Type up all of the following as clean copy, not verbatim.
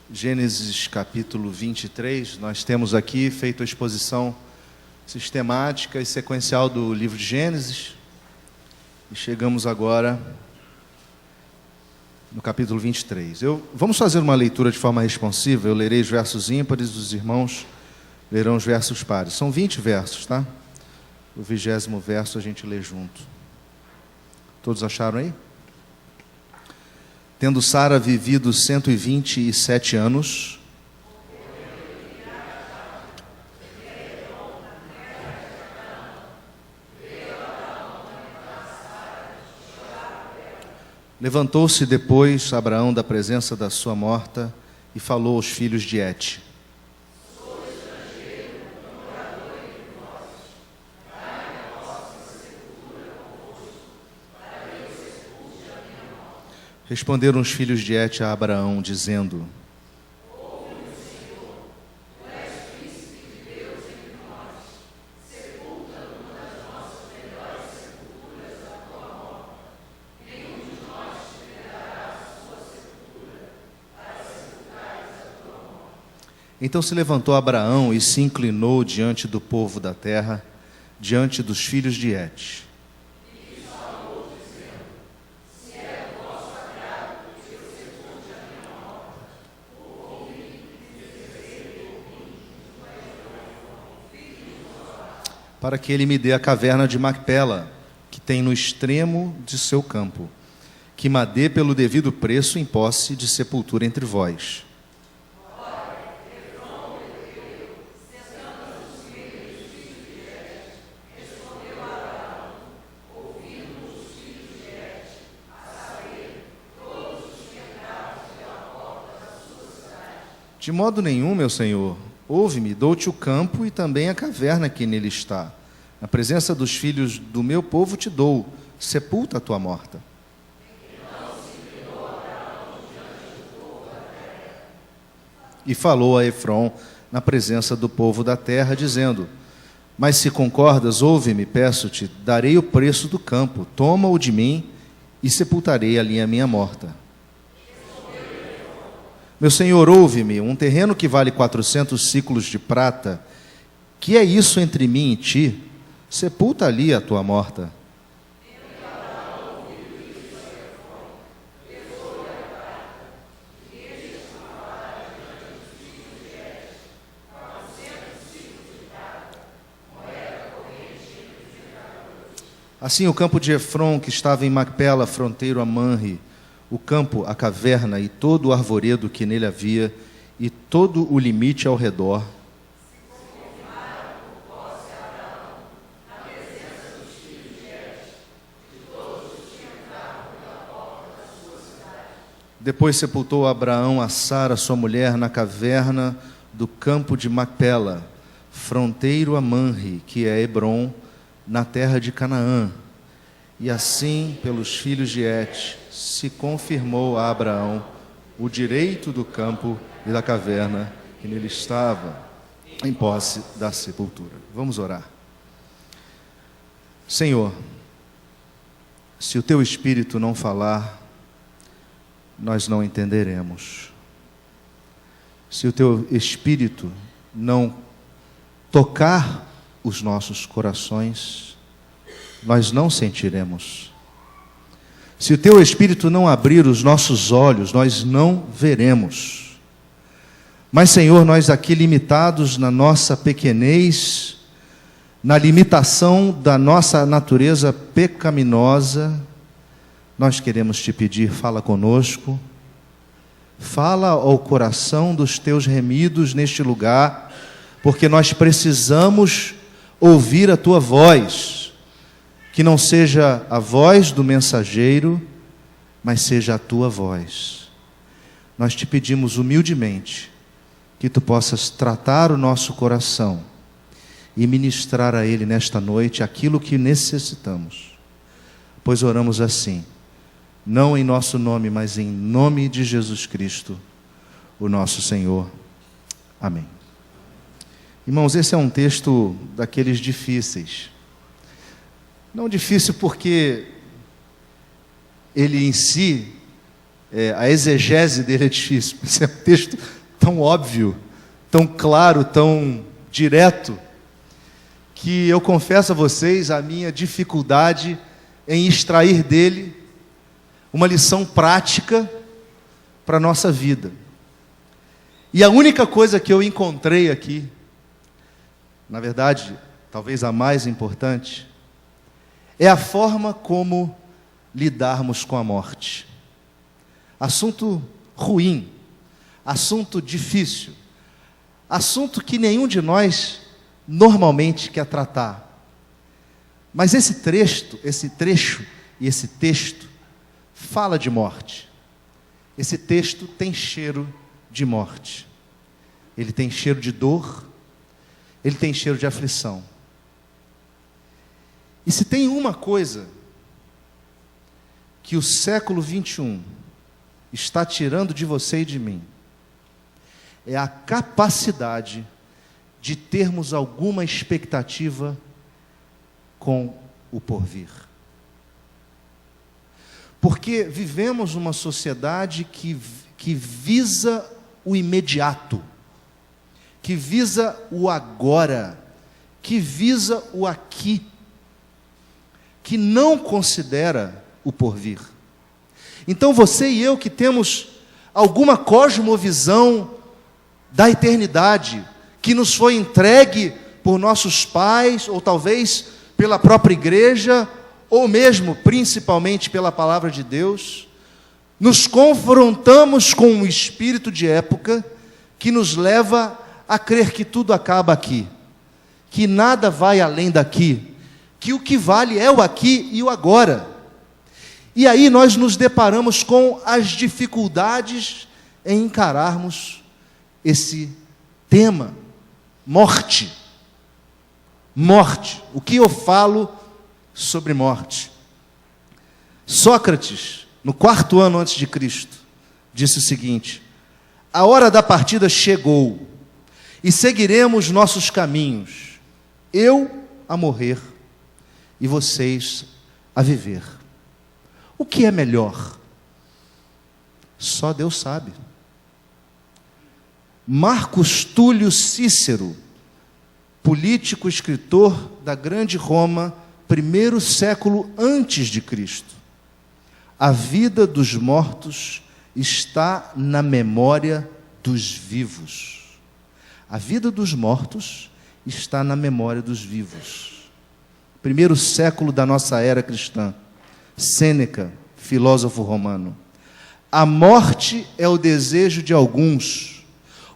Gênesis capítulo 23, nós temos aqui feito a exposição sistemática e sequencial do livro de Gênesis, e chegamos agora no capítulo 23. Vamos fazer uma leitura de forma responsiva, eu lerei os versos ímpares, os irmãos lerão os versos pares. São 20 versos, tá? O 20º verso a gente lê junto. Todos acharam aí? Tendo Sara vivido 127 anos, levantou-se depois Abraão da presença da sua morta e falou aos filhos de Et: Responderam os filhos de Et a Abraão, dizendo: Ouve-nos, Senhor, tu és príncipe de Deus entre nós, sepulta numa das nossas melhores sepulturas a tua morta. Nenhum de nós te negará a sua sepultura, para sepultares a tua morte. Então se levantou Abraão e se inclinou diante do povo da terra, diante dos filhos de Et. Para que ele me dê a caverna de Macpela, que tem no extremo de seu campo, que me dê pelo devido preço em posse de sepultura entre vós. De modo nenhum, meu senhor, ouve-me, dou-te o campo e também a caverna que nele está. Na presença dos filhos do meu povo te dou, sepulta a tua morta. E falou a Efrom na presença do povo da terra, dizendo: Mas se concordas, ouve-me, peço-te, darei o preço do campo, toma-o de mim e sepultarei ali a minha morta. Meu senhor, ouve-me, um terreno que vale 400 siclos de prata, que é isso entre mim e ti? Sepulta ali a tua morta. Assim o campo de Efrom, que estava em Macpela, fronteiro a Manre, o campo, a caverna e todo o arvoredo que nele havia, e todo o limite ao redor, depois sepultou Abraão a Sara, sua mulher, na caverna do campo de Macpela, fronteiro a Manre, que é Hebrom, na terra de Canaã. E assim, pelos filhos de Et, se confirmou a Abraão o direito do campo e da caverna que nele estava, em posse da sepultura. Vamos orar. Senhor, se o teu Espírito não falar, nós não entenderemos. Se o teu Espírito não tocar os nossos corações, nós não sentiremos. Se o teu Espírito não abrir os nossos olhos, nós não veremos. Mas, Senhor, nós aqui limitados na nossa pequenez, na limitação da nossa natureza pecaminosa, nós queremos te pedir, fala conosco, fala ao coração dos teus remidos neste lugar, porque nós precisamos ouvir a tua voz. Que não seja a voz do mensageiro, mas seja a tua voz. Nós te pedimos humildemente que tu possas tratar o nosso coração e ministrar a ele nesta noite aquilo que necessitamos. Pois oramos assim, não em nosso nome, mas em nome de Jesus Cristo, o nosso Senhor. Amém. Irmãos, esse é um texto daqueles difíceis. Não difícil porque ele em si a exegese dele é difícil. Esse é um texto tão óbvio, tão claro, tão direto, que eu confesso a vocês a minha dificuldade em extrair dele uma lição prática para a nossa vida. E a única coisa que eu encontrei aqui, na verdade, talvez a mais importante, é a forma como lidarmos com a morte. Assunto ruim, assunto difícil, assunto que nenhum de nós normalmente quer tratar. Mas esse trecho e esse texto fala de morte. Esse texto tem cheiro de morte. Ele tem cheiro de dor, ele tem cheiro de aflição. E se tem uma coisa que o século 21 está tirando de você e de mim, é a capacidade de termos alguma expectativa com o porvir. Porque vivemos uma sociedade que visa o imediato, que visa o agora, que visa o aqui, que não considera o porvir. Então você e eu que temos alguma cosmovisão da eternidade, que nos foi entregue por nossos pais, ou talvez pela própria igreja, ou mesmo, principalmente, pela palavra de Deus, nos confrontamos com um espírito de época que nos leva a crer que tudo acaba aqui, que nada vai além daqui, que o que vale é o aqui e o agora. E aí nós nos deparamos com as dificuldades em encararmos esse tema, morte. Morte. O que eu falo sobre morte? Sócrates, no 4º ano antes de Cristo, disse o seguinte: a hora da partida chegou, e seguiremos nossos caminhos, eu a morrer, e vocês a viver. O que é melhor? Só Deus sabe. Marcus Túlio Cícero, político, escritor da grande Roma, 1º século antes de Cristo. A vida dos mortos está na memória dos vivos. A vida dos mortos está na memória dos vivos. 1º século da nossa era cristã. Sêneca, filósofo romano. A morte é o desejo de alguns,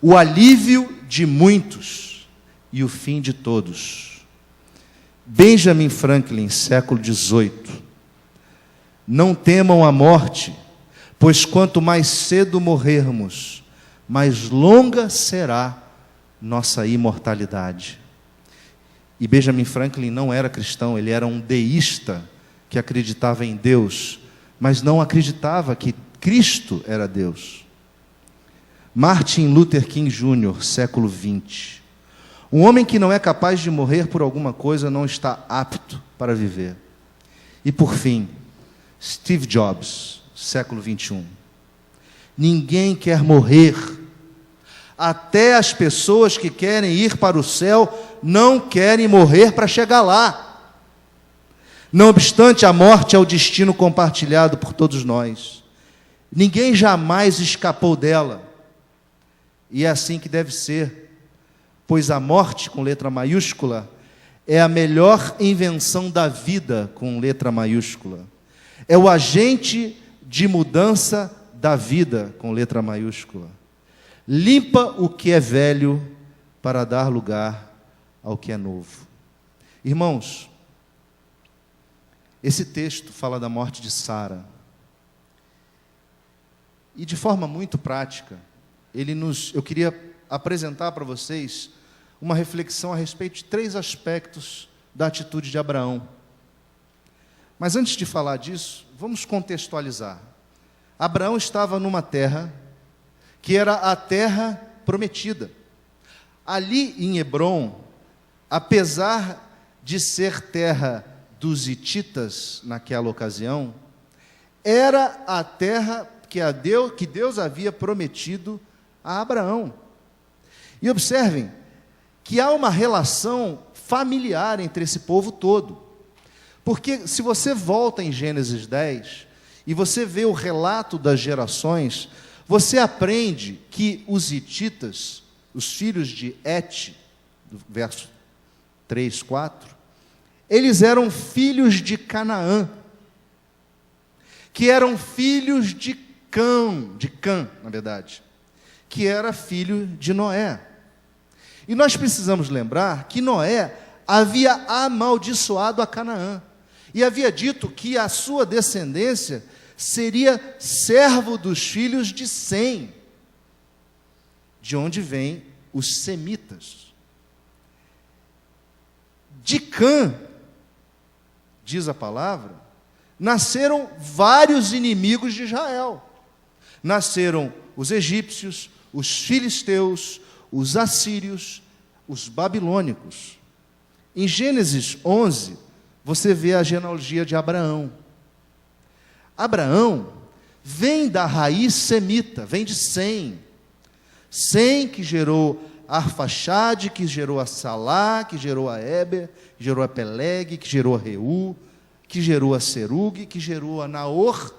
o alívio de muitos e o fim de todos. Benjamin Franklin, século XVIII. Não temam a morte, pois quanto mais cedo morrermos, mais longa será nossa imortalidade. E Benjamin Franklin não era cristão, ele era um deísta que acreditava em Deus, mas não acreditava que Cristo era Deus. Martin Luther King Jr., século XX. Um homem que não é capaz de morrer por alguma coisa não está apto para viver. E por fim, Steve Jobs, século XXI. Ninguém quer morrer. Até as pessoas que querem ir para o céu não querem morrer para chegar lá. Não obstante, a morte é o destino compartilhado por todos nós. Ninguém jamais escapou dela. E é assim que deve ser. Pois a morte, com letra maiúscula, é a melhor invenção da vida, com letra maiúscula. É o agente de mudança da vida, com letra maiúscula. Limpa o que é velho para dar lugar ao que é novo. Irmãos, esse texto fala da morte de Sara. E de forma muito prática, eu queria apresentar para vocês uma reflexão a respeito de 3 aspectos da atitude de Abraão. Mas antes de falar disso, vamos contextualizar. Abraão estava numa terra que era a terra prometida. Ali em Hebrom, apesar de ser terra dos hititas naquela ocasião, era a terra que Deus havia prometido a Abraão. E observem que há uma relação familiar entre esse povo todo. Porque se você volta em Gênesis 10 e você vê o relato das gerações, você aprende que os hititas, os filhos de Et, do verso 3, 4, eles eram filhos de Canaã, que eram filhos de Cã, na verdade, que era filho de Noé. E nós precisamos lembrar que Noé havia amaldiçoado a Canaã, e havia dito que a sua descendência seria servo dos filhos de Sem, de onde vêm os semitas. De Cã, diz a palavra, nasceram vários inimigos de Israel. Nasceram os egípcios, os filisteus, os assírios, os babilônicos. Em Gênesis 11, você vê a genealogia de Abraão. Abraão vem da raiz semita, vem de Sem. Sem, que gerou Arfaxade, que gerou a Salá, que gerou a Éber, que gerou a Peleg, que gerou a Reu, que gerou a Serug, que gerou a Naor,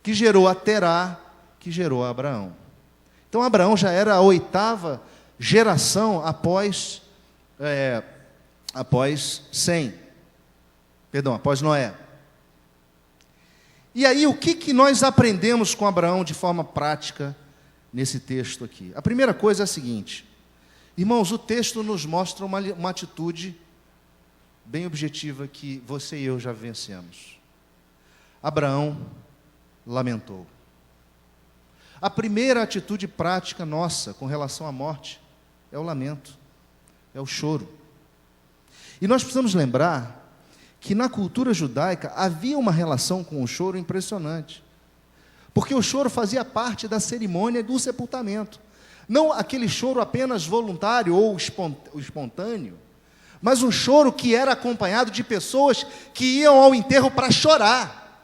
que gerou a Terá, que gerou a Abraão. Então Abraão já era a 8ª geração após Noé. E aí, o que nós aprendemos com Abraão de forma prática nesse texto aqui? A primeira coisa é a seguinte: irmãos, o texto nos mostra uma atitude bem objetiva que você e eu já vencemos. Abraão lamentou. A primeira atitude prática nossa com relação à morte é o lamento, é o choro. E nós precisamos lembrar que na cultura judaica havia uma relação com o choro impressionante, porque o choro fazia parte da cerimônia do sepultamento. Não aquele choro apenas voluntário ou espontâneo, mas um choro que era acompanhado de pessoas que iam ao enterro para chorar.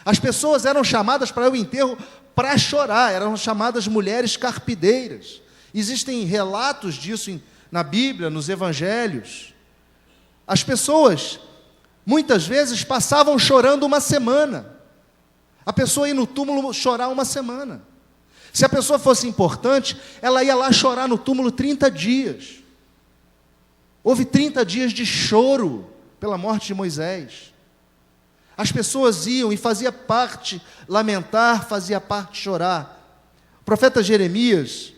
As pessoas eram chamadas para o enterro para chorar, eram chamadas mulheres carpideiras. Existem relatos disso na Bíblia, nos Evangelhos. As pessoas, muitas vezes, passavam chorando uma semana. A pessoa ia no túmulo chorar uma semana. Se a pessoa fosse importante, ela ia lá chorar no túmulo 30 dias. Houve 30 dias de choro pela morte de Moisés. As pessoas iam e fazia parte lamentar, fazia parte chorar. O profeta Jeremias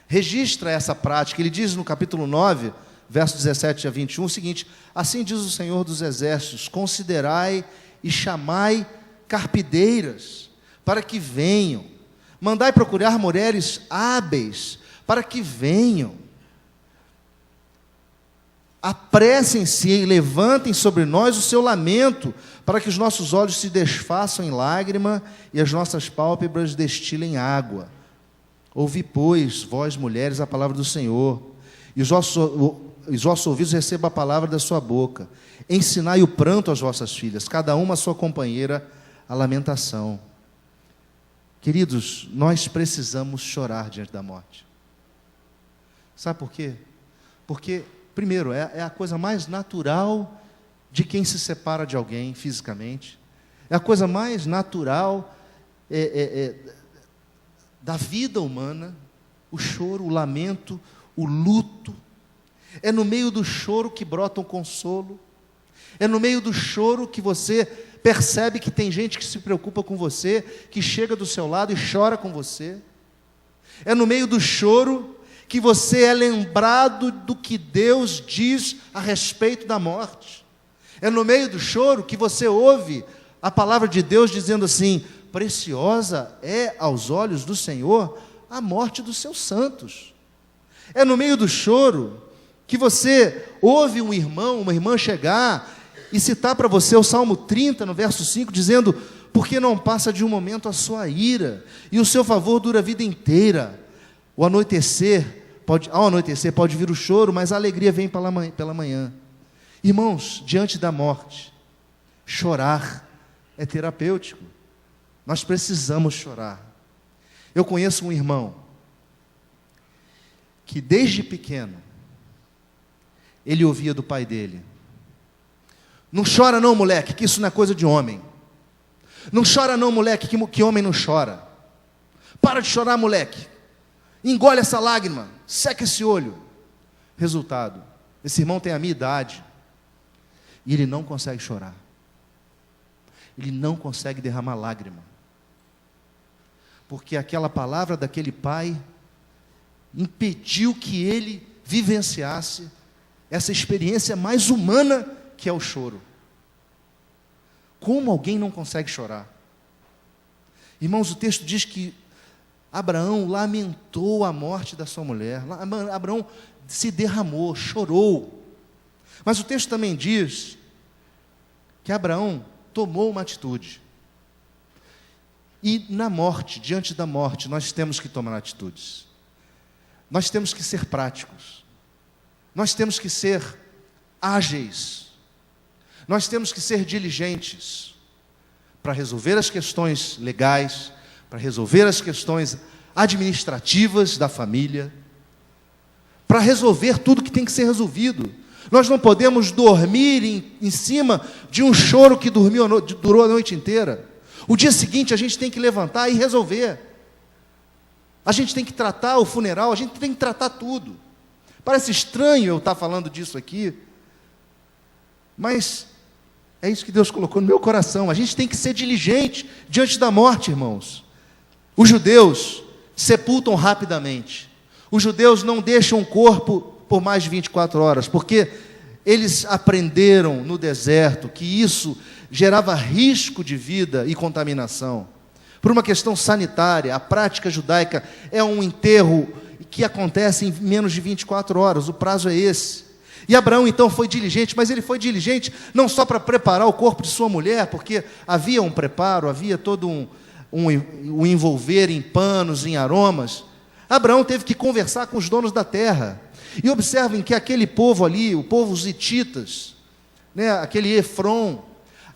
registra essa prática. Ele diz no capítulo 9, versos 17 a 21, o seguinte: assim diz o Senhor dos Exércitos: considerai e chamai carpideiras, para que venham. Mandai procurar mulheres hábeis, para que venham. Apressem-se e levantem sobre nós o seu lamento, para que os nossos olhos se desfaçam em lágrima e as nossas pálpebras destilem água. Ouvi, pois, vós mulheres, a palavra do Senhor, e os vossos ouvidos recebam a palavra da sua boca. Ensinai o pranto às vossas filhas, cada uma a sua companheira, a lamentação. Queridos, nós precisamos chorar diante da morte. Sabe por quê? Porque, primeiro, é a coisa mais natural de quem se separa de alguém fisicamente. É a coisa mais natural da vida humana, o choro, o lamento, o luto. É no meio do choro que brota um consolo. É no meio do choro que você percebe que tem gente que se preocupa com você, que chega do seu lado e chora com você. É no meio do choro que você é lembrado do que Deus diz a respeito da morte. É no meio do choro que você ouve a palavra de Deus dizendo assim: preciosa é aos olhos do Senhor a morte dos seus santos. É no meio do choro que você ouve um irmão, uma irmã chegar e citar para você o Salmo 30, no verso 5, dizendo: porque não passa de um momento a sua ira, e o seu favor dura a vida inteira. Ao anoitecer pode vir o choro, mas a alegria vem pela manhã. Irmãos, diante da morte, chorar é terapêutico. Nós precisamos chorar. Eu conheço um irmão que desde pequeno ele ouvia do pai dele: não chora não, moleque, que isso não é coisa de homem. Não chora não, moleque, que homem não chora. Para de chorar, moleque. Engole essa lágrima, seca esse olho. Resultado, esse irmão tem a minha idade e ele não consegue chorar. Ele não consegue derramar lágrima. Porque aquela palavra daquele pai impediu que ele vivenciasse essa experiência mais humana que é o choro. Como alguém não consegue chorar? Irmãos, o texto diz que Abraão lamentou a morte da sua mulher. Abraão se derramou, chorou. Mas o texto também diz que Abraão tomou uma atitude. E na morte, diante da morte, nós temos que tomar atitudes. Nós temos que ser práticos. Nós temos que ser ágeis. Nós temos que ser diligentes para resolver as questões legais, para resolver as questões administrativas da família, para resolver tudo que tem que ser resolvido. Nós não podemos dormir em cima de um choro que durou a noite inteira. O dia seguinte a gente tem que levantar e resolver. A gente tem que tratar o funeral, a gente tem que tratar tudo. Parece estranho eu estar falando disso aqui, mas é isso que Deus colocou no meu coração. A gente tem que ser diligente diante da morte, irmãos. Os judeus sepultam rapidamente. Os judeus não deixam o corpo por mais de 24 horas, porque eles aprenderam no deserto que isso gerava risco de vida e contaminação. Por uma questão sanitária, a prática judaica é um enterro que acontece em menos de 24 horas, o prazo é esse. E Abraão então foi diligente, mas ele foi diligente não só para preparar o corpo de sua mulher, porque havia um preparo, havia todo um envolver em panos, em aromas. Abraão teve que conversar com os donos da terra. E observem que aquele povo ali, o povo os hititas, aquele Efron,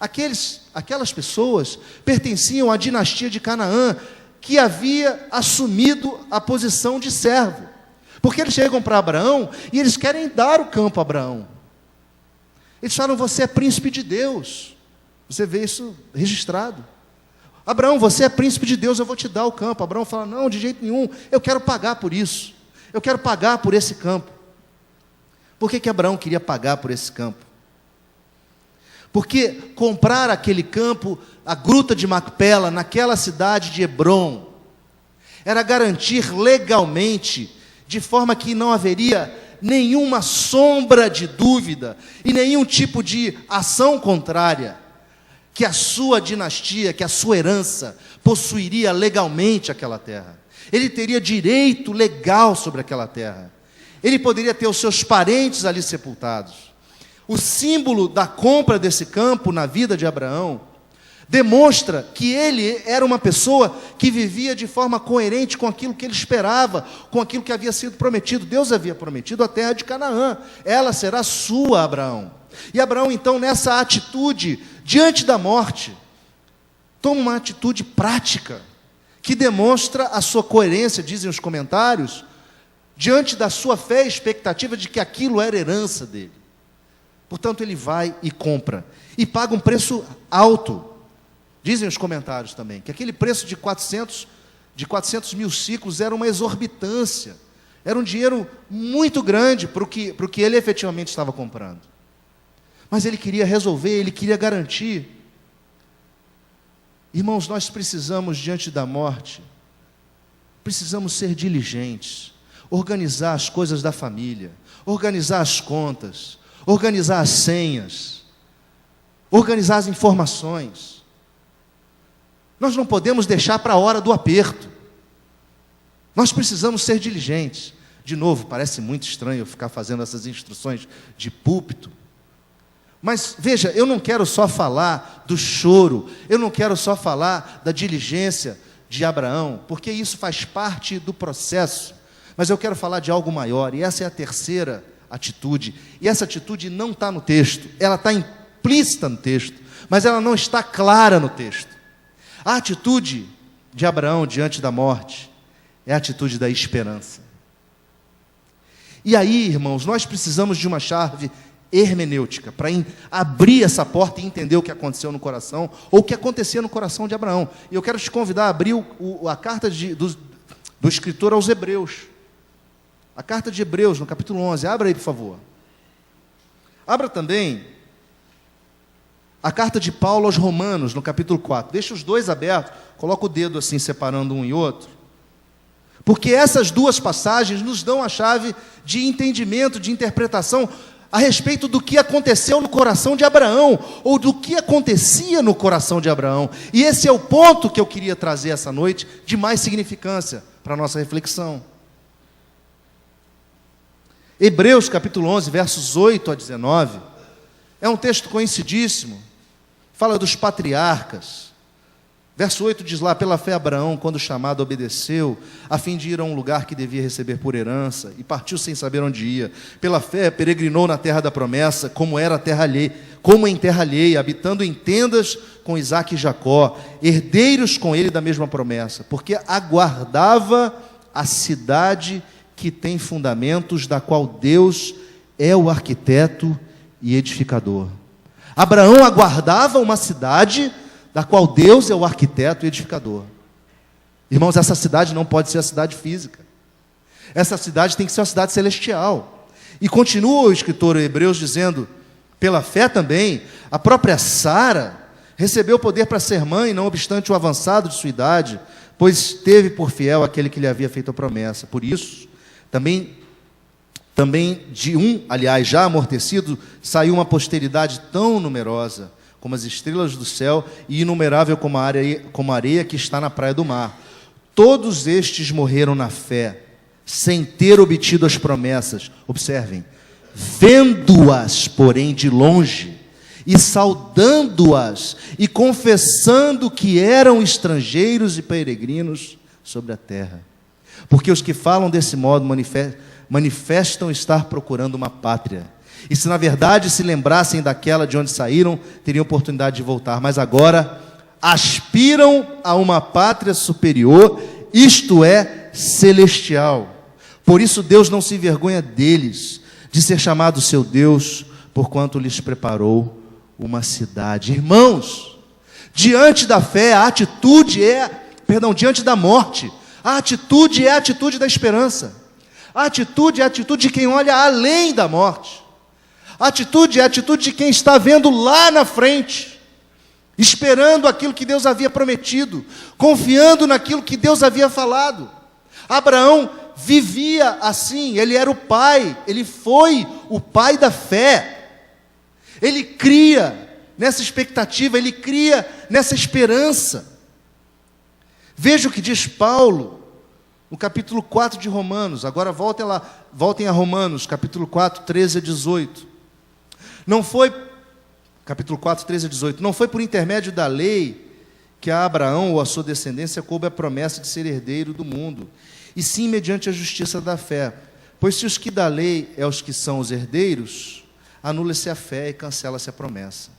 aquelas pessoas pertenciam à dinastia de Canaã, que havia assumido a posição de servo. Porque eles chegam para Abraão e eles querem dar o campo a Abraão. Eles falam: você é príncipe de Deus. Você vê isso registrado. Abraão, você é príncipe de Deus, eu vou te dar o campo. Abraão fala: não, de jeito nenhum, eu quero pagar por isso. Eu quero pagar por esse campo. Por que Abraão queria pagar por esse campo? Porque comprar aquele campo, a gruta de Macpela, naquela cidade de Hebrom, era garantir legalmente, de forma que não haveria nenhuma sombra de dúvida e nenhum tipo de ação contrária, que a sua dinastia, que a sua herança possuiria legalmente aquela terra. Ele teria direito legal sobre aquela terra. Ele poderia ter os seus parentes ali sepultados. O símbolo da compra desse campo na vida de Abraão demonstra que ele era uma pessoa que vivia de forma coerente com aquilo que ele esperava, com aquilo que havia sido prometido. Deus havia prometido a terra de Canaã. Ela será sua, Abraão. E Abraão, então, nessa atitude, diante da morte, toma uma atitude prática, que demonstra a sua coerência, dizem os comentários, diante da sua fé e expectativa de que aquilo era herança dele. Portanto, ele vai e compra, e paga um preço alto. Dizem os comentários também, que aquele preço de 400 mil ciclos era uma exorbitância, era um dinheiro muito grande para o que ele efetivamente estava comprando. Mas ele queria resolver, ele queria garantir. Irmãos, nós precisamos, diante da morte, precisamos ser diligentes, organizar as coisas da família, organizar as contas, organizar as senhas, organizar as informações. Nós não podemos deixar para a hora do aperto. Nós precisamos ser diligentes. De novo, parece muito estranho eu ficar fazendo essas instruções de púlpito. Mas veja, eu não quero só falar do choro, eu não quero só falar da diligência de Abraão, porque isso faz parte do processo. Mas eu quero falar de algo maior, e essa é a terceira atitude. E essa atitude não está no texto, ela está implícita no texto, mas ela não está clara no texto. A atitude de Abraão diante da morte é a atitude da esperança. E aí, irmãos, nós precisamos de uma chave hermenêutica para abrir essa porta e entender o que aconteceu no coração, ou o que acontecia no coração de Abraão. E eu quero te convidar a abrir a carta do escritor aos Hebreus. A carta de Hebreus, no capítulo 11. Abra aí, por favor. Abra também a carta de Paulo aos Romanos, no capítulo 4. Deixa os dois abertos, coloca o dedo assim, separando um e outro. Porque essas duas passagens nos dão a chave de entendimento, de interpretação a respeito do que aconteceu no coração de Abraão, ou do que acontecia no coração de Abraão. E esse é o ponto que eu queria trazer essa noite, de mais significância para a nossa reflexão. Hebreus capítulo 11, versos 8 a 19, é um texto conhecidíssimo, fala dos patriarcas. Verso 8 diz lá: pela fé Abraão, quando chamado, obedeceu, a fim de ir a um lugar que devia receber por herança, e partiu sem saber onde ia. Pela fé peregrinou na terra da promessa, como em terra alheia, habitando em tendas com Isaque e Jacó, herdeiros com ele da mesma promessa, porque aguardava a cidade que tem fundamentos, da qual Deus é o arquiteto e edificador. Abraão aguardava uma cidade da qual Deus é o arquiteto e edificador. Irmãos, essa cidade não pode ser a cidade física. Essa cidade tem que ser uma cidade celestial. E continua o escritor Hebreus dizendo: pela fé também, a própria Sara recebeu poder para ser mãe, não obstante o avançado de sua idade, pois teve por fiel aquele que lhe havia feito a promessa. Por isso, também de aliás, já amortecido, saiu uma posteridade tão numerosa como as estrelas do céu, e inumerável como a areia que está na praia do mar. Todos estes morreram na fé, sem ter obtido as promessas. Observem, vendo-as, porém, de longe, e saudando-as, e confessando que eram estrangeiros e peregrinos sobre a terra. Porque os que falam desse modo manifestam estar procurando uma pátria. E se na verdade se lembrassem daquela de onde saíram, teriam oportunidade de voltar. Mas agora aspiram a uma pátria superior, isto é, celestial. Por isso Deus não se envergonha deles, de ser chamado seu Deus, porquanto lhes preparou uma cidade. Irmãos, diante da fé, diante da morte, a atitude é a atitude da esperança. A atitude é a atitude de quem olha além da morte. A atitude é a atitude de quem está vendo lá na frente, esperando aquilo que Deus havia prometido, confiando naquilo que Deus havia falado. Abraão vivia assim, ele era o pai, ele foi o pai da fé. Ele cria nessa expectativa, ele cria nessa esperança. Veja o que diz Paulo no capítulo 4 de Romanos. Agora voltem a Romanos, capítulo 4, 13 a 18. Capítulo 4, 13 a 18. Não foi por intermédio da lei que a Abraão ou a sua descendência coube a promessa de ser herdeiro do mundo, e sim mediante a justiça da fé. Pois se os que da lei é os que são os herdeiros, anula-se a fé e cancela-se a promessa.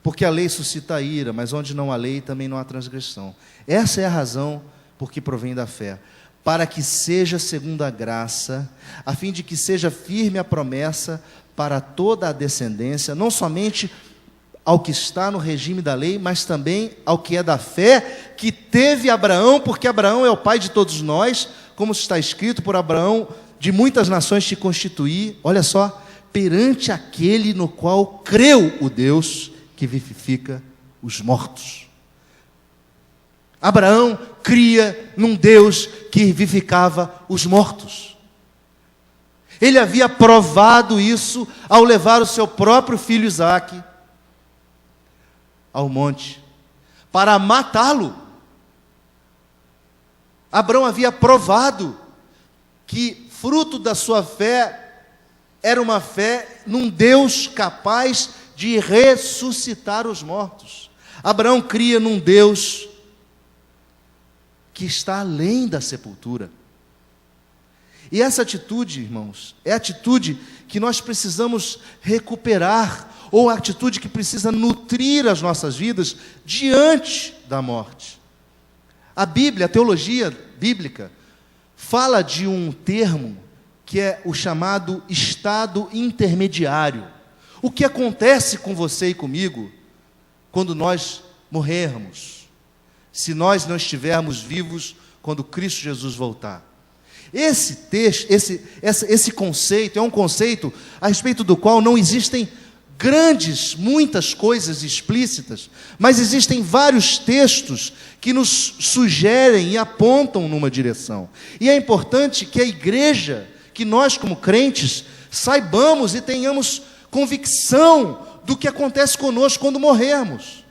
Porque a lei suscita a ira, mas onde não há lei também não há transgressão. Essa é a razão por que provém da fé, para que seja segundo a graça, a fim de que seja firme a promessa para toda a descendência, não somente ao que está no regime da lei, mas também ao que é da fé, que teve Abraão, porque Abraão é o pai de todos nós, como está escrito: por Abraão de muitas nações te constituí, olha só, perante aquele no qual creu o Deus que vivifica os mortos. Abraão cria num Deus que vivificava os mortos. Ele havia provado isso ao levar o seu próprio filho Isaque ao monte para matá-lo. Abraão havia provado que fruto da sua fé era uma fé num Deus capaz de ressuscitar os mortos. Abraão cria num Deus que está além da sepultura. E essa atitude, irmãos, é a atitude que nós precisamos recuperar, ou a atitude que precisa nutrir as nossas vidas diante da morte. A Bíblia, a teologia bíblica, fala de um termo que é o chamado estado intermediário. O que acontece com você e comigo quando nós morrermos, se nós não estivermos vivos quando Cristo Jesus voltar. Esse texto, esse conceito é um conceito a respeito do qual não existem muitas coisas explícitas, mas existem vários textos que nos sugerem e apontam numa direção. E é importante que a igreja, que nós como crentes, saibamos e tenhamos convicção do que acontece conosco quando morrermos.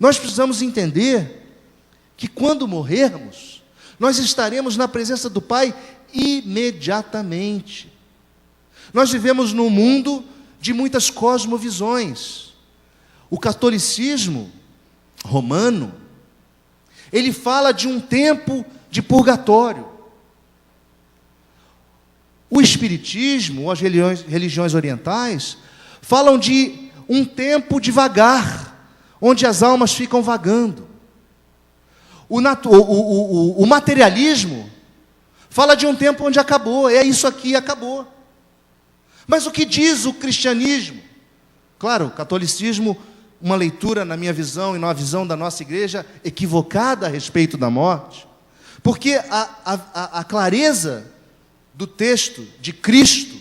Nós precisamos entender que quando morrermos, nós estaremos na presença do Pai imediatamente. Nós vivemos num mundo de muitas cosmovisões. O catolicismo romano, ele fala de um tempo de purgatório. O espiritismo, as religiões orientais, falam de um tempo de vagar, onde as almas ficam vagando. O materialismo fala de um tempo onde acabou, é isso aqui, acabou. Mas o que diz o cristianismo? Claro, o catolicismo, uma leitura, na minha visão e na visão da nossa igreja, equivocada a respeito da morte, porque a clareza do texto de Cristo,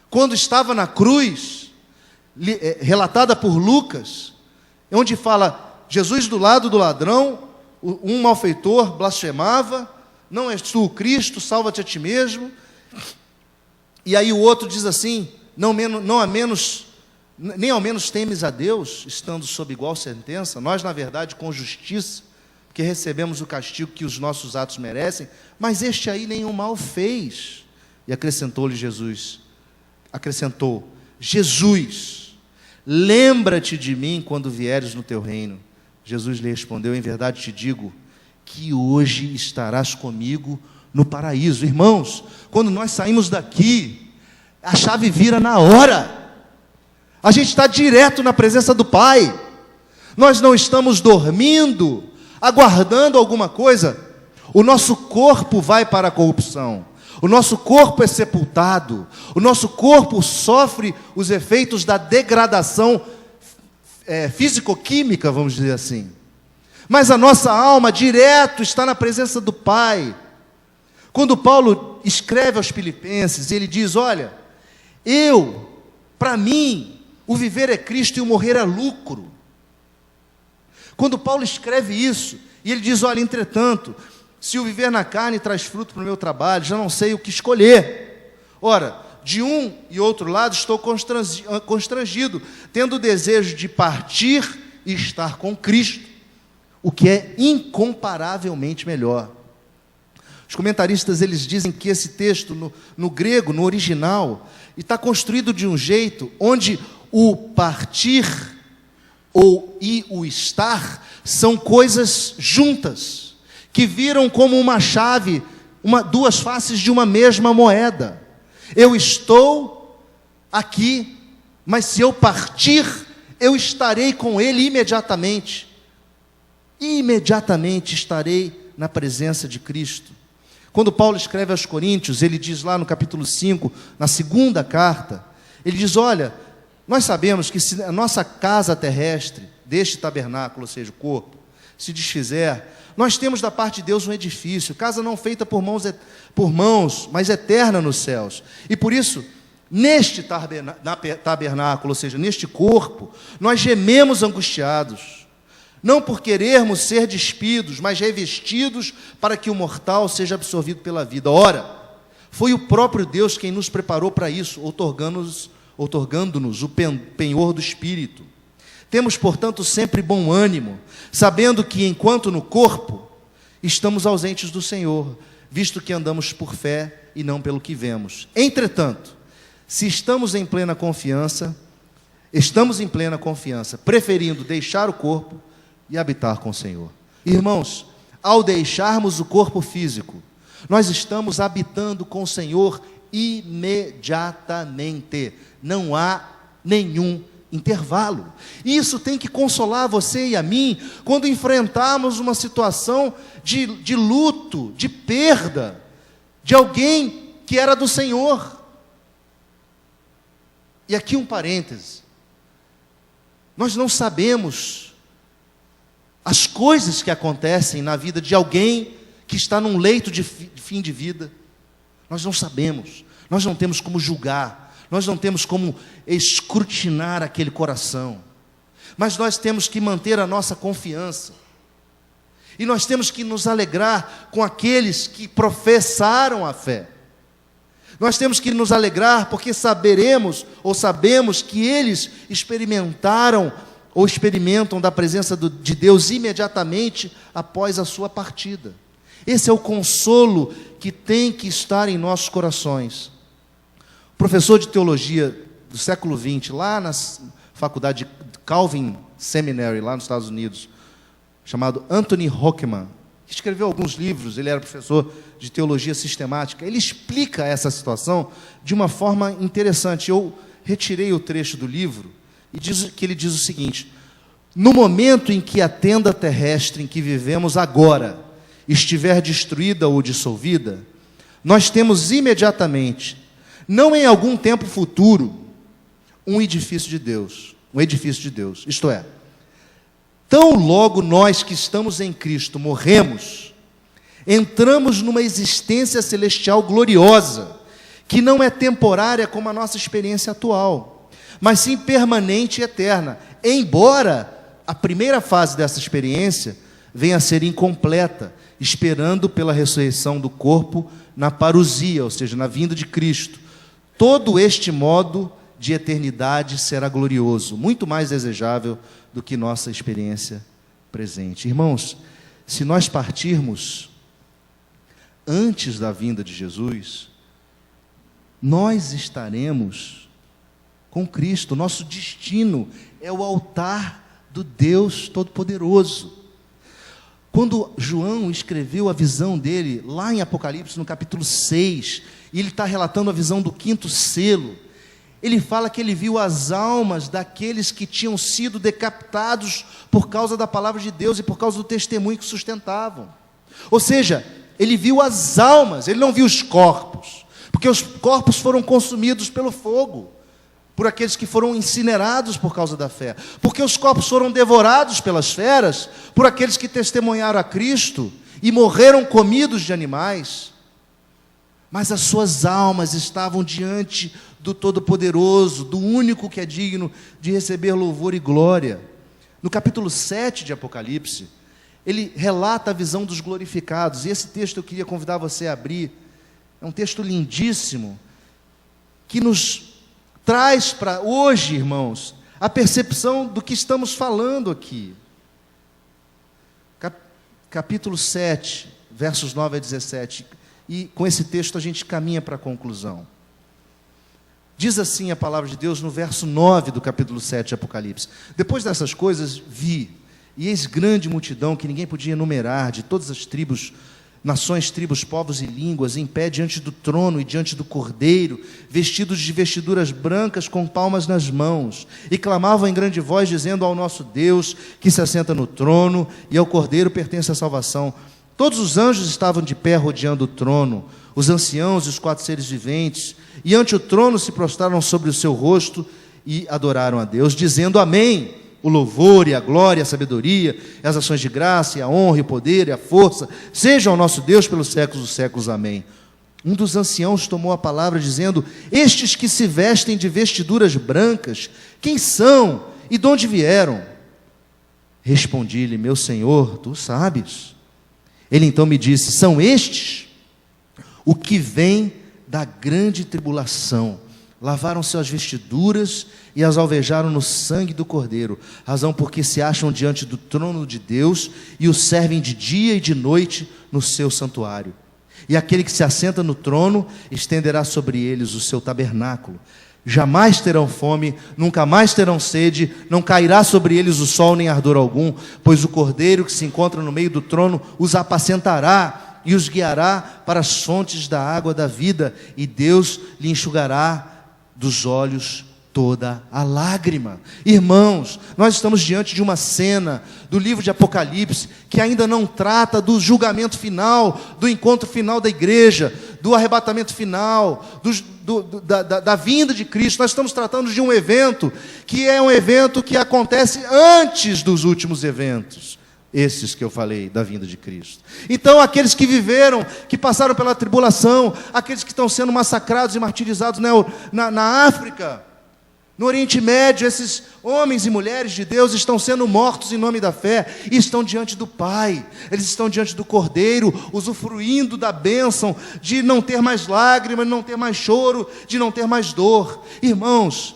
quando estava na cruz, relatada por Lucas, onde fala, Jesus do lado do ladrão, um malfeitor blasfemava, não és tu o Cristo, salva-te a ti mesmo. E aí o outro diz assim, nem ao menos temes a Deus, estando sob igual sentença, nós na verdade com justiça, porque recebemos o castigo que os nossos atos merecem, mas este aí nenhum mal fez. E acrescentou-lhe Jesus, Jesus, lembra-te de mim quando vieres no teu reino. Jesus lhe respondeu, em verdade te digo, que hoje estarás comigo no paraíso. Irmãos, quando nós saímos daqui, a chave vira na hora. A gente está direto na presença do Pai. Nós não estamos dormindo, aguardando alguma coisa. O nosso corpo vai para a corrupção. O nosso corpo é sepultado. O nosso corpo sofre os efeitos da degradação físico-química, vamos dizer assim. Mas a nossa alma direto está na presença do Pai. Quando Paulo escreve aos Filipenses, ele diz, olha, para mim, o viver é Cristo e o morrer é lucro. Quando Paulo escreve isso, e ele diz, olha, entretanto, se o viver na carne traz fruto para o meu trabalho, já não sei o que escolher. Ora, de um e outro lado estou constrangido, tendo o desejo de partir e estar com Cristo, o que é incomparavelmente melhor. Os comentaristas, eles dizem que esse texto, no grego, no original, está construído de um jeito onde o partir e o estar são coisas juntas, que viram como uma chave, duas faces de uma mesma moeda. Eu estou aqui, mas se eu partir, eu estarei com Ele imediatamente. Imediatamente estarei na presença de Cristo. Quando Paulo escreve aos Coríntios, ele diz lá no capítulo 5, na segunda carta, ele diz, olha, nós sabemos que se a nossa casa terrestre, deste tabernáculo, ou seja, o corpo, se desfizer, nós temos da parte de Deus um edifício, casa não feita por mãos, mas eterna nos céus. E por isso, neste tabernáculo, ou seja, neste corpo, nós gememos angustiados, não por querermos ser despidos, mas revestidos para que o mortal seja absorvido pela vida. Ora, foi o próprio Deus quem nos preparou para isso, outorgando-nos o penhor do Espírito. Temos, portanto, sempre bom ânimo, sabendo que, enquanto no corpo, estamos ausentes do Senhor, visto que andamos por fé e não pelo que vemos. Entretanto, se estamos em plena confiança, preferindo deixar o corpo e habitar com o Senhor. Irmãos, ao deixarmos o corpo físico, nós estamos habitando com o Senhor imediatamente. Não há nenhum intervalo. E isso tem que consolar você e a mim quando enfrentarmos uma situação de luto, de perda, de alguém que era do Senhor. E aqui um parêntese. Nós não sabemos as coisas que acontecem na vida de alguém que está num leito de fim de vida. Nós não sabemos, nós não temos como julgar, nós não temos como escrutinar aquele coração, mas nós temos que manter a nossa confiança, e nós temos que nos alegrar com aqueles que professaram a fé. Nós temos que nos alegrar porque saberemos ou sabemos que eles experimentaram ou experimentam da presença de Deus imediatamente após a sua partida. Esse é o consolo que tem que estar em nossos corações. O professor de teologia do século XX, lá na faculdade de Calvin Seminary, lá nos Estados Unidos, chamado Anthony Hockman, que escreveu alguns livros, ele era professor de teologia sistemática, ele explica essa situação de uma forma interessante. Eu retirei o trecho do livro, e ele diz o seguinte: no momento em que a tenda terrestre em que vivemos agora estiver destruída ou dissolvida, nós temos imediatamente, não em algum tempo futuro, um edifício de Deus, isto é, tão logo nós que estamos em Cristo morremos, entramos numa existência celestial gloriosa, que não é temporária como a nossa experiência atual, mas sim permanente e eterna, embora a primeira fase dessa experiência venha a ser incompleta, esperando pela ressurreição do corpo na parousia, ou seja, na vinda de Cristo. Todo este modo de eternidade será glorioso, muito mais desejável do que nossa experiência presente. Irmãos, se nós partirmos antes da vinda de Jesus, nós estaremos com Cristo. Nosso destino é o altar do Deus Todo-Poderoso. Quando João escreveu a visão dele, lá em Apocalipse, no capítulo 6, e ele está relatando a visão do 5º selo, ele fala que ele viu as almas daqueles que tinham sido decapitados por causa da palavra de Deus e por causa do testemunho que sustentavam. Ou seja, ele viu as almas, ele não viu os corpos, porque os corpos foram consumidos pelo fogo, por aqueles que foram incinerados por causa da fé, porque os corpos foram devorados pelas feras, por aqueles que testemunharam a Cristo e morreram comidos de animais, mas as suas almas estavam diante do Todo-Poderoso, do único que é digno de receber louvor e glória. No capítulo 7 de Apocalipse, ele relata a visão dos glorificados, e esse texto eu queria convidar você a abrir. É um texto lindíssimo, que nos traz para hoje, irmãos, a percepção do que estamos falando aqui. Capítulo 7, versos 9 a 17, e com esse texto a gente caminha para a conclusão. Diz assim a palavra de Deus no verso 9 do capítulo 7 de Apocalipse: depois dessas coisas vi, e eis grande multidão que ninguém podia enumerar, de todas as tribos, nações, tribos, povos e línguas, em pé diante do trono e diante do Cordeiro, vestidos de vestiduras brancas, com palmas nas mãos, e clamavam em grande voz, dizendo: ao nosso Deus, que se assenta no trono, e ao Cordeiro pertence a salvação. Todos os anjos estavam de pé rodeando o trono, os anciãos e os 4 seres viventes, e ante o trono se prostraram sobre o seu rosto e adoraram a Deus, dizendo: amém. O louvor e a glória, a sabedoria, as ações de graça, e a honra, e o poder, e a força, sejam ao nosso Deus pelos séculos dos séculos. Amém. Um dos anciãos tomou a palavra, dizendo: estes que se vestem de vestiduras brancas, quem são e de onde vieram? Respondi-lhe: meu Senhor, tu sabes. Ele então me disse: são estes o que vem da grande tribulação, lavaram suas vestiduras e as alvejaram no sangue do Cordeiro, razão porque se acham diante do trono de Deus e o servem de dia e de noite no seu santuário. E aquele que se assenta no trono estenderá sobre eles o seu tabernáculo. Jamais terão fome, nunca mais terão sede, não cairá sobre eles o sol nem ardor algum, pois o Cordeiro que se encontra no meio do trono os apacentará e os guiará para as fontes da água da vida, e Deus lhe enxugará dos olhos toda a lágrima. Irmãos, nós estamos diante de uma cena do livro de Apocalipse que ainda não trata do julgamento final, do encontro final da igreja, do arrebatamento final, da vinda de Cristo. Nós estamos tratando de um evento que é um evento que acontece antes dos últimos eventos, esses que eu falei, da vinda de Cristo. Então, aqueles que viveram, que passaram pela tribulação, aqueles que estão sendo massacrados e martirizados na África, no Oriente Médio, esses homens e mulheres de Deus estão sendo mortos em nome da fé, e estão diante do Pai, eles estão diante do Cordeiro, usufruindo da bênção de não ter mais lágrimas, de não ter mais choro, de não ter mais dor. Irmãos,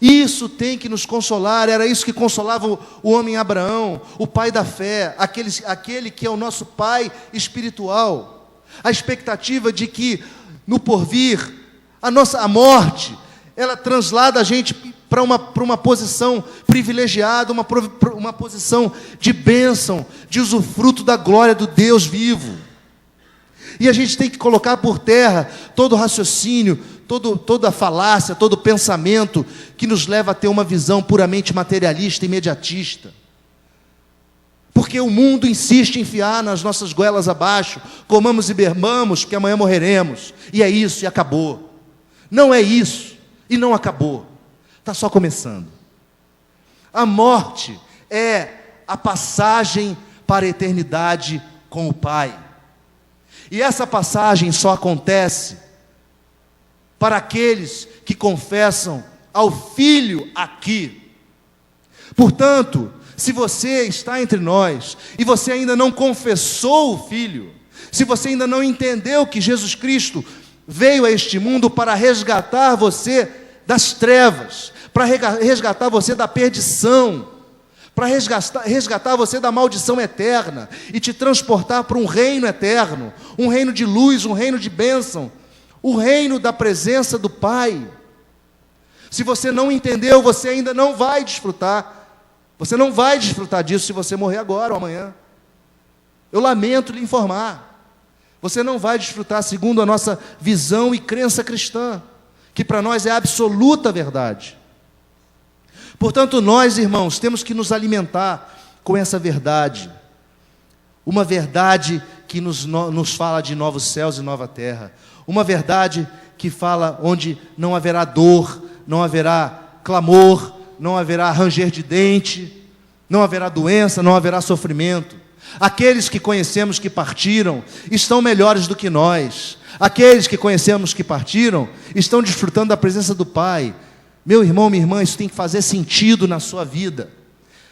isso tem que nos consolar. Era isso que consolava o homem Abraão, o pai da fé, aquele que é o nosso pai espiritual. A expectativa de que no porvir, a morte, ela translada a gente para uma posição privilegiada, uma posição de bênção, de usufruto da glória do Deus vivo. E a gente tem que colocar por terra todo o raciocínio, toda a falácia, todo o pensamento que nos leva a ter uma visão puramente materialista e imediatista. Porque o mundo insiste em enfiar nas nossas goelas abaixo: comamos e bebamos, porque amanhã morreremos. E é isso, e acabou. Não é isso, e não acabou. Está só começando. A morte é a passagem para a eternidade com o Pai. E essa passagem só acontece para aqueles que confessam ao Filho aqui. Portanto, se você está entre nós e você ainda não confessou o Filho, se você ainda não entendeu que Jesus Cristo veio a este mundo para resgatar você das trevas, para resgatar você da perdição, para resgatar você da maldição eterna e te transportar para um reino eterno, um reino de luz, um reino de bênção, o reino da presença do Pai. Se você não entendeu, você ainda não vai desfrutar. Você não vai desfrutar disso se você morrer agora ou amanhã. Eu lamento lhe informar. Você não vai desfrutar segundo a nossa visão e crença cristã, que para nós é a absoluta verdade. Portanto, nós, irmãos, temos que nos alimentar com essa verdade. Uma verdade que nos fala de novos céus e nova terra. Uma verdade que fala onde não haverá dor, não haverá clamor, não haverá ranger de dente, não haverá doença, não haverá sofrimento. Aqueles que conhecemos que partiram estão melhores do que nós. Aqueles que conhecemos que partiram estão desfrutando da presença do Pai. Meu irmão, minha irmã, isso tem que fazer sentido na sua vida.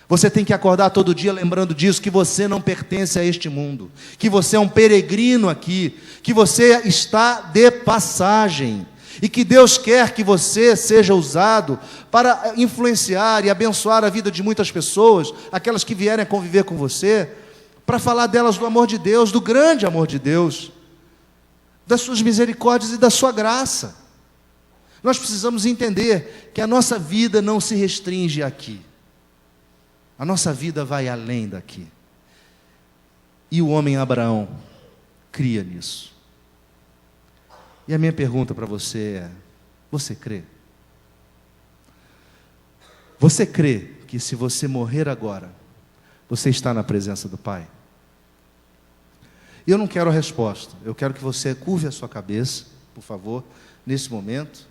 Você tem que acordar todo dia lembrando disso, que você não pertence a este mundo, que você é um peregrino aqui, que você está de passagem, e que Deus quer que você seja usado para influenciar e abençoar a vida de muitas pessoas, aquelas que vierem a conviver com você, para falar delas do amor de Deus, do grande amor de Deus, das suas misericórdias e da sua graça. Nós precisamos entender que a nossa vida não se restringe aqui. A nossa vida vai além daqui. E o homem Abraão cria nisso. E a minha pergunta para você é: você crê? Você crê que se você morrer agora, você está na presença do Pai? E eu não quero a resposta. Eu quero que você curve a sua cabeça, por favor, nesse momento,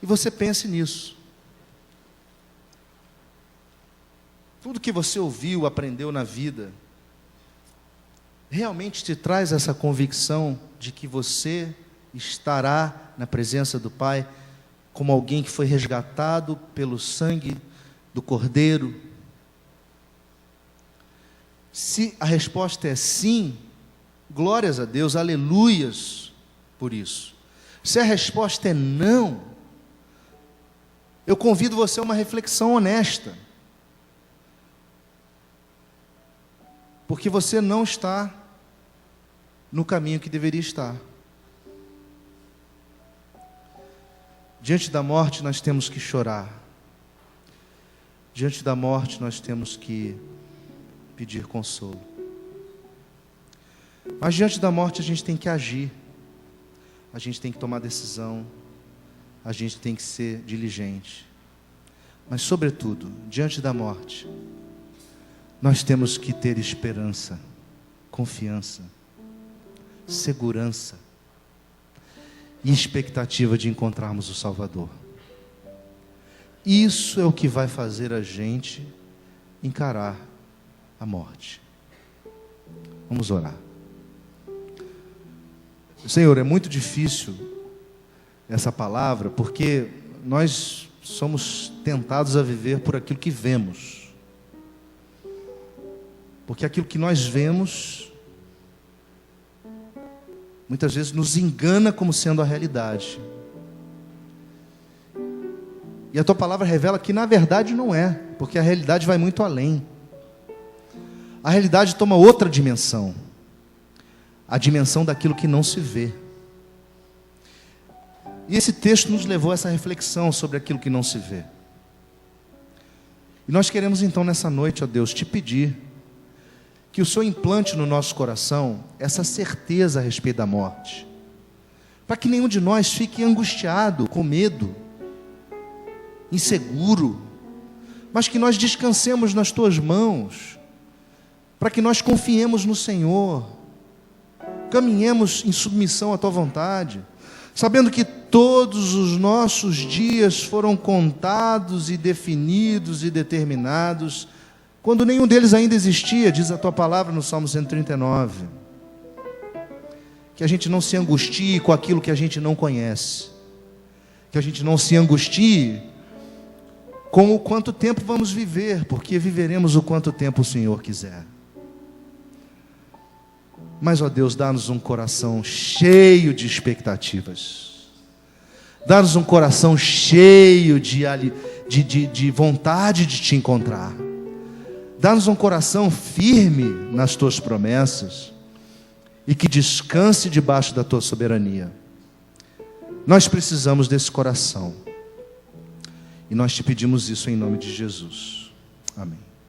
e você pense nisso. Tudo que você ouviu, aprendeu na vida, realmente te traz essa convicção de que você estará na presença do Pai como alguém que foi resgatado pelo sangue do Cordeiro? Se a resposta é sim, glórias a Deus, aleluias por isso. Se a resposta é não, eu convido você a uma reflexão honesta. Porque você não está no caminho que deveria estar. Diante da morte nós temos que chorar. Diante da morte nós temos que pedir consolo. Mas diante da morte a gente tem que agir. A gente tem que tomar decisão. A gente tem que ser diligente. Mas, sobretudo, diante da morte, nós temos que ter esperança, confiança, segurança e expectativa de encontrarmos o Salvador. Isso é o que vai fazer a gente encarar a morte. Vamos orar. Senhor, é muito difícil essa palavra, porque nós somos tentados a viver por aquilo que vemos. Porque aquilo que nós vemos muitas vezes nos engana como sendo a realidade. E a tua palavra revela que na verdade não é, porque a realidade vai muito além. A realidade toma outra dimensão, a dimensão daquilo que não se vê. E esse texto nos levou a essa reflexão sobre aquilo que não se vê. E nós queremos então nessa noite, ó Deus, te pedir que o Senhor implante no nosso coração essa certeza a respeito da morte, para que nenhum de nós fique angustiado, com medo, inseguro, mas que nós descansemos nas tuas mãos, para que nós confiemos no Senhor, caminhemos em submissão à tua vontade, sabendo que todos os nossos dias foram contados e definidos e determinados, quando nenhum deles ainda existia, diz a tua palavra no Salmo 139. Que a gente não se angustie com aquilo que a gente não conhece, que a gente não se angustie com o quanto tempo vamos viver, porque viveremos o quanto tempo o Senhor quiser. Mas, ó Deus, dá-nos um coração cheio de expectativas, dá-nos um coração cheio de vontade de te encontrar, dá-nos um coração firme nas tuas promessas e que descanse debaixo da tua soberania. Nós precisamos desse coração e nós te pedimos isso em nome de Jesus. Amém.